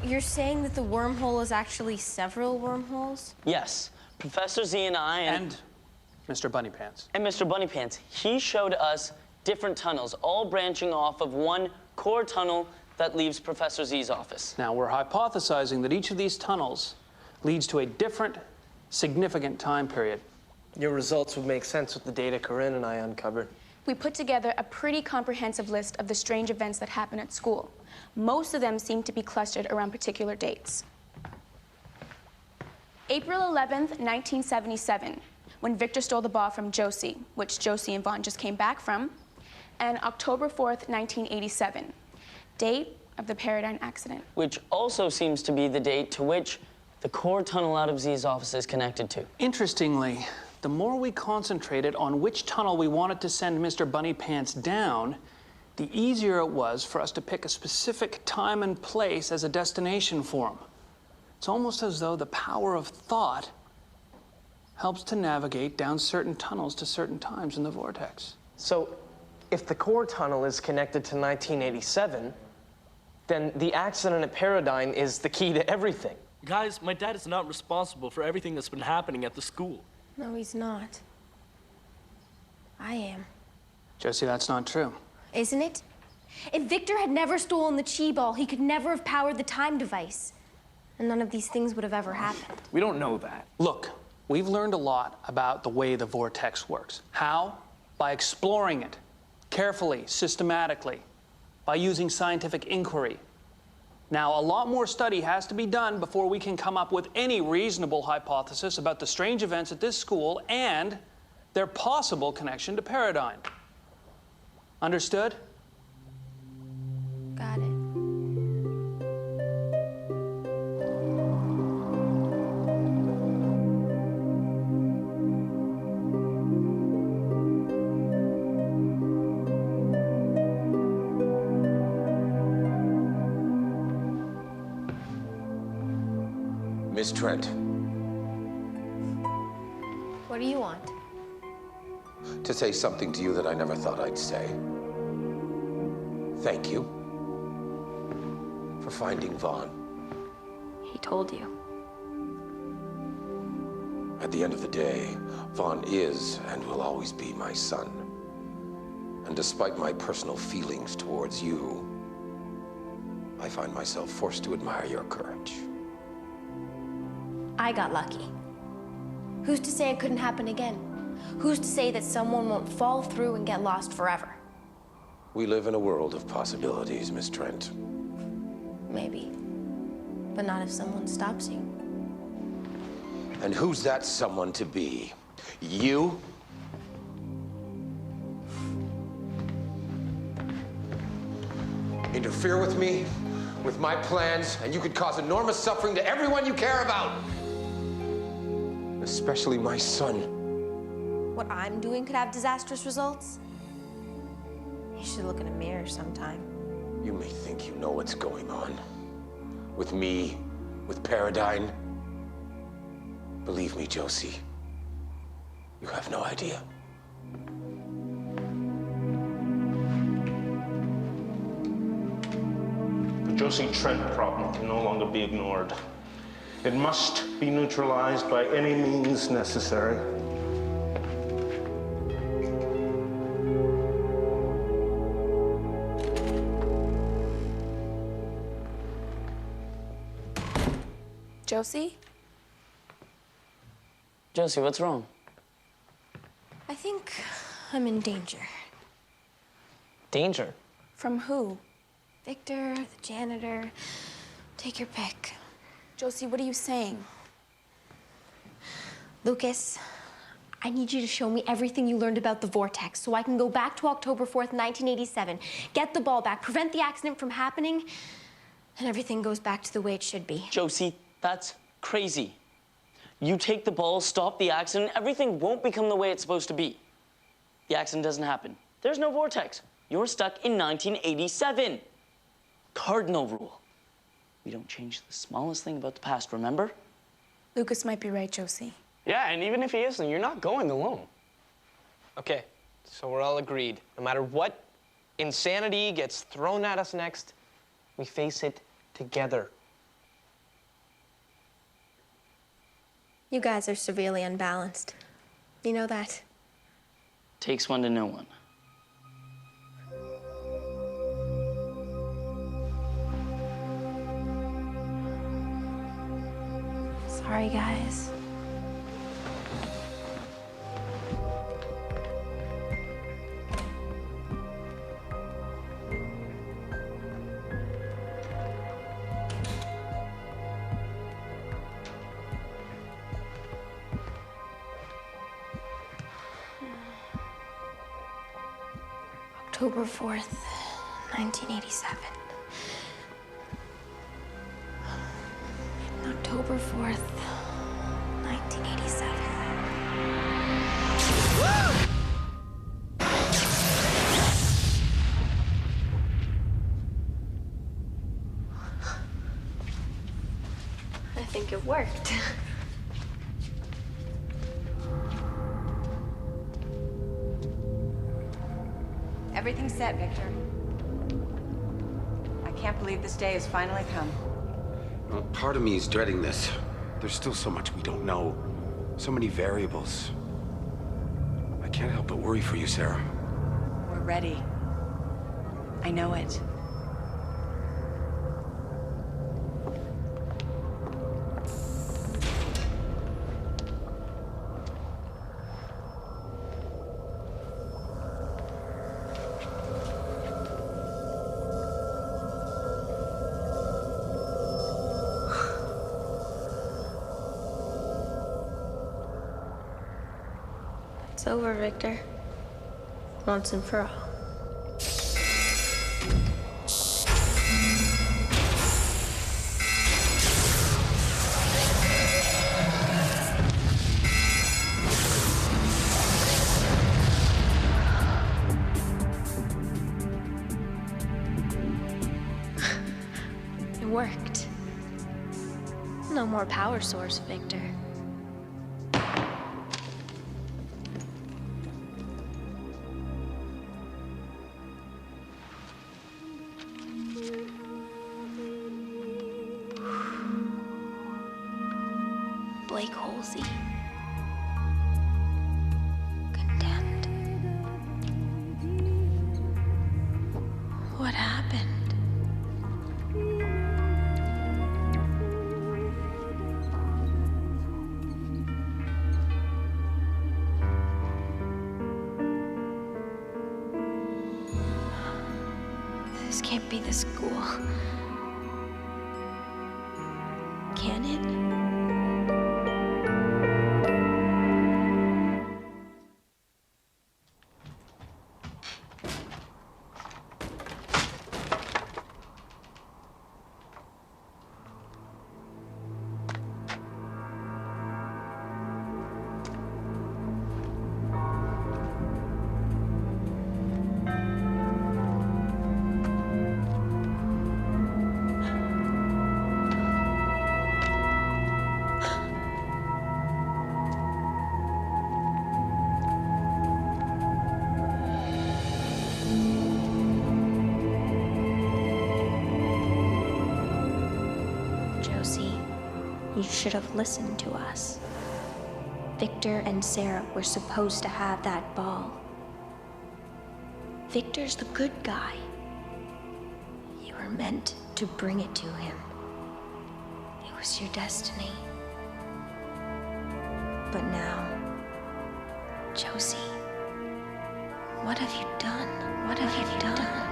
you're saying that the wormhole is actually several wormholes? Yes. Professor Z and I and Mr. Bunnypants. And Mr. Bunnypants. He showed us different tunnels, all branching off of one core tunnel that leaves Professor Z's office. Now, we're hypothesizing that each of these tunnels leads to a different, significant time period. Your results would make sense with the data Corinne and I uncovered. We put together a pretty comprehensive list of the strange events that happen at school. Most of them seem to be clustered around particular dates. April 11th, 1977, when Victor stole the ball from Josie, which Josie and Vaughn just came back from, and October 4th, 1987, date of the Paradigm accident. Which also seems to be the date to which the core tunnel out of Z's office is connected to. Interestingly, the more we concentrated on which tunnel we wanted to send Mr. Bunnypants down, the easier it was for us to pick a specific time and place as a destination for him. It's almost as though the power of thought helps to navigate down certain tunnels to certain times in the vortex. So, if the core tunnel is connected to 1987, then the accident at Paradigm is the key to everything. Guys, my dad is not responsible for everything that's been happening at the school. No, he's not. I am. Josie, that's not true. Isn't it? If Victor had never stolen the chi ball, he could never have powered the time device. And none of these things would have ever happened. We don't know that. Look, we've learned a lot about the way the vortex works. How? By exploring it carefully, systematically, by using scientific inquiry. Now, a lot more study has to be done before we can come up with any reasonable hypothesis about the strange events at this school and their possible connection to Paradigm. Understood? Got it. Miss Trent. What do you want? To say something to you that I never thought I'd say. Thank you for finding Vaughn. He told you. At the end of the day, Vaughn is and will always be my son. And despite my personal feelings towards you, I find myself forced to admire your courage. I got lucky. Who's to say it couldn't happen again? Who's to say that someone won't fall through and get lost forever? We live in a world of possibilities, Miss Trent. Maybe. But not if someone stops you. And who's that someone to be? You? Interfere with me, with my plans, and you could cause enormous suffering to everyone you care about. Especially my son. What I'm doing could have disastrous results? You should look in a mirror sometime. You may think you know what's going on. With me, with Paradigm. Believe me, Josie, you have no idea. The Josie Trent problem can no longer be ignored. It must be neutralized by any means necessary. Josie? Josie, what's wrong? I think I'm in danger. Danger? From who? Victor, the janitor, take your pick. Josie, what are you saying? Lucas, I need you to show me everything you learned about the vortex so I can go back to October 4th, 1987, get the ball back, prevent the accident from happening, and everything goes back to the way it should be. Josie, that's crazy. You take the ball, stop the accident, everything won't become the way it's supposed to be. The accident doesn't happen. There's no vortex. You're stuck in 1987. Cardinal rule. We don't change the smallest thing about the past, remember? Lucas might be right, Josie. Yeah, and even if he isn't, you're not going alone. Okay, so we're all agreed. No matter what insanity gets thrown at us next, we face it together. You guys are severely unbalanced. You know that? Takes one to know one. Sorry, guys. October 4th, 1987. October 4th, 1987. I think it worked. Everything's set, Victor. I can't believe this day has finally come. Well, part of me is dreading this. There's still so much we don't know. So many variables. I can't help but worry for you, Sarah. We're ready. I know it. It's over, Victor. Once and for all. It worked. No more power source, Victor. Blake Holsey. Condemned. What happened? This can't be the school. Can it? You should have listened to us. Victor and Sarah were supposed to have that ball. Victor's the good guy. You were meant to bring it to him. It was your destiny. But now, Josie, what have you done? What have you done?